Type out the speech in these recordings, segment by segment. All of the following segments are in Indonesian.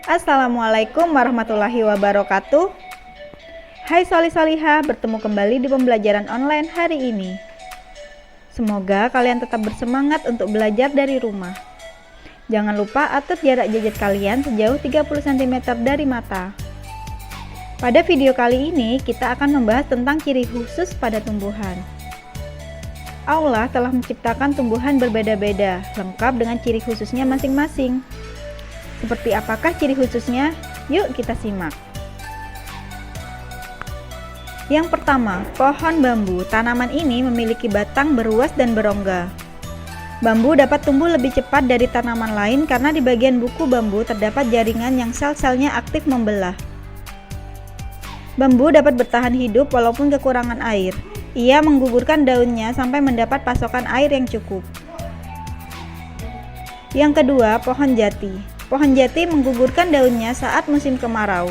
Assalamualaikum warahmatullahi wabarakatuh. Hai Solih-Solihah, bertemu kembali di pembelajaran online hari ini. Semoga kalian tetap bersemangat untuk belajar dari rumah. Jangan lupa atur jarak gadget kalian sejauh 30 cm dari mata. Pada video kali ini, kita akan membahas tentang ciri khusus pada tumbuhan. Allah telah menciptakan tumbuhan berbeda-beda, lengkap dengan ciri khususnya masing-masing. Seperti apakah ciri khususnya? Yuk kita simak. Yang pertama, pohon bambu. Tanaman ini memiliki batang beruas dan berongga. Bambu dapat tumbuh lebih cepat dari tanaman lain karena di bagian buku bambu terdapat jaringan yang sel-selnya aktif membelah. Bambu dapat bertahan hidup walaupun kekurangan air. Ia menggugurkan daunnya sampai mendapat pasokan air yang cukup. Yang kedua, pohon jati. Pohon jati menggugurkan daunnya saat musim kemarau.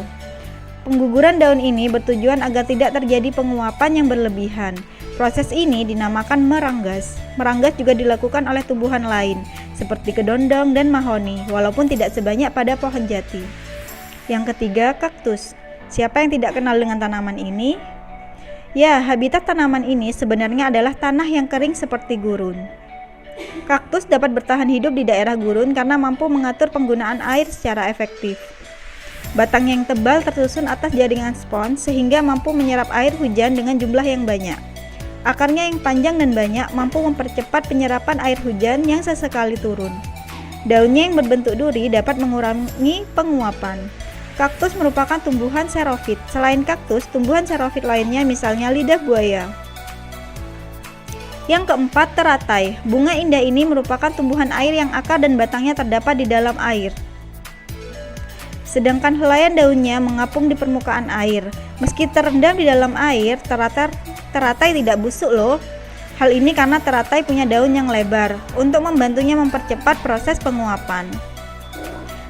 Pengguguran daun ini bertujuan agar tidak terjadi penguapan yang berlebihan. Proses ini dinamakan meranggas. Meranggas juga dilakukan oleh tumbuhan lain, seperti kedondong dan mahoni, walaupun tidak sebanyak pada pohon jati. Yang ketiga, kaktus. Siapa yang tidak kenal dengan tanaman ini? Ya, habitat tanaman ini sebenarnya adalah tanah yang kering seperti gurun. Kaktus dapat bertahan hidup di daerah gurun karena mampu mengatur penggunaan air secara efektif. Batangnya yang tebal tersusun atas jaringan spons sehingga mampu menyerap air hujan dengan jumlah yang banyak. Akarnya yang panjang dan banyak mampu mempercepat penyerapan air hujan yang sesekali turun. Daunnya yang berbentuk duri dapat mengurangi penguapan. Kaktus merupakan tumbuhan xerofit. Selain kaktus, tumbuhan xerofit lainnya misalnya lidah buaya. Yang keempat, teratai. Bunga indah ini merupakan tumbuhan air yang akar dan batangnya terdapat di dalam air. Sedangkan helaian daunnya mengapung di permukaan air. Meski terendam di dalam air, teratai tidak busuk loh. Hal ini karena teratai punya daun yang lebar untuk membantunya mempercepat proses penguapan.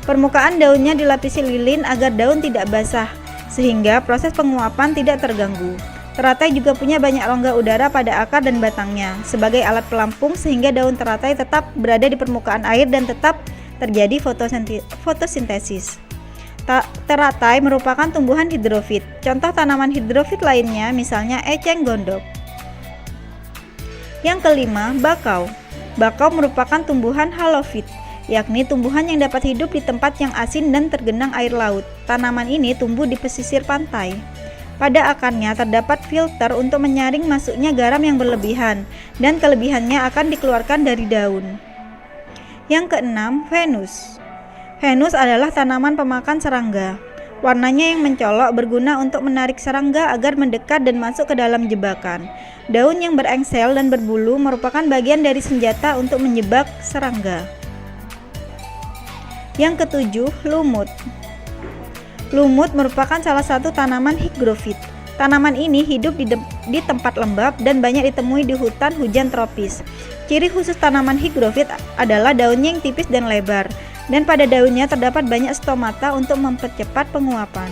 Permukaan daunnya dilapisi lilin agar daun tidak basah, sehingga proses penguapan tidak terganggu. Teratai juga punya banyak rongga udara pada akar dan batangnya sebagai alat pelampung sehingga daun teratai tetap berada di permukaan air dan tetap terjadi fotosintesis. Teratai merupakan tumbuhan hidrofit. Contoh tanaman hidrofit lainnya misalnya eceng gondok. Yang kelima, bakau. Bakau merupakan tumbuhan halofit, yakni tumbuhan yang dapat hidup di tempat yang asin dan tergenang air laut. Tanaman ini tumbuh di pesisir pantai. Pada akarnya terdapat filter untuk menyaring masuknya garam yang berlebihan, dan kelebihannya akan dikeluarkan dari daun. Yang keenam, Venus. Venus adalah tanaman pemakan serangga. Warnanya yang mencolok berguna untuk menarik serangga agar mendekat dan masuk ke dalam jebakan. Daun yang berengsel dan berbulu merupakan bagian dari senjata untuk menjebak serangga. Yang ketujuh, lumut. Lumut merupakan salah satu tanaman higrofit. Tanaman ini hidup di tempat lembab dan banyak ditemui di hutan hujan tropis. Ciri khusus tanaman higrofit adalah daunnya yang tipis dan lebar, dan pada daunnya terdapat banyak stomata untuk mempercepat penguapan.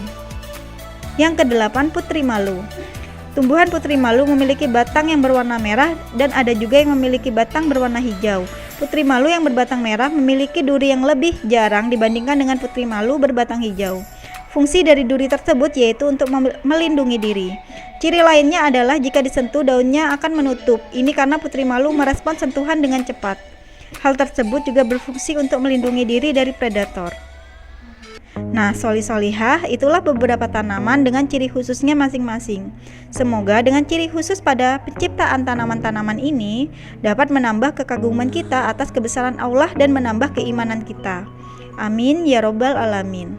Yang kedelapan, putri malu. Tumbuhan putri malu memiliki batang yang berwarna merah dan ada juga yang memiliki batang berwarna hijau. Putri malu yang berbatang merah memiliki duri yang lebih jarang dibandingkan dengan putri malu berbatang hijau. Fungsi dari duri tersebut yaitu untuk melindungi diri. Ciri lainnya adalah jika disentuh daunnya akan menutup. Ini karena putri malu merespons sentuhan dengan cepat. Hal tersebut juga berfungsi untuk melindungi diri dari predator. Nah, Solih-Solihah, itulah beberapa tanaman dengan ciri khususnya masing-masing. Semoga dengan ciri khusus pada penciptaan tanaman-tanaman ini dapat menambah kekaguman kita atas kebesaran Allah dan menambah keimanan kita. Amin ya robbal alamin.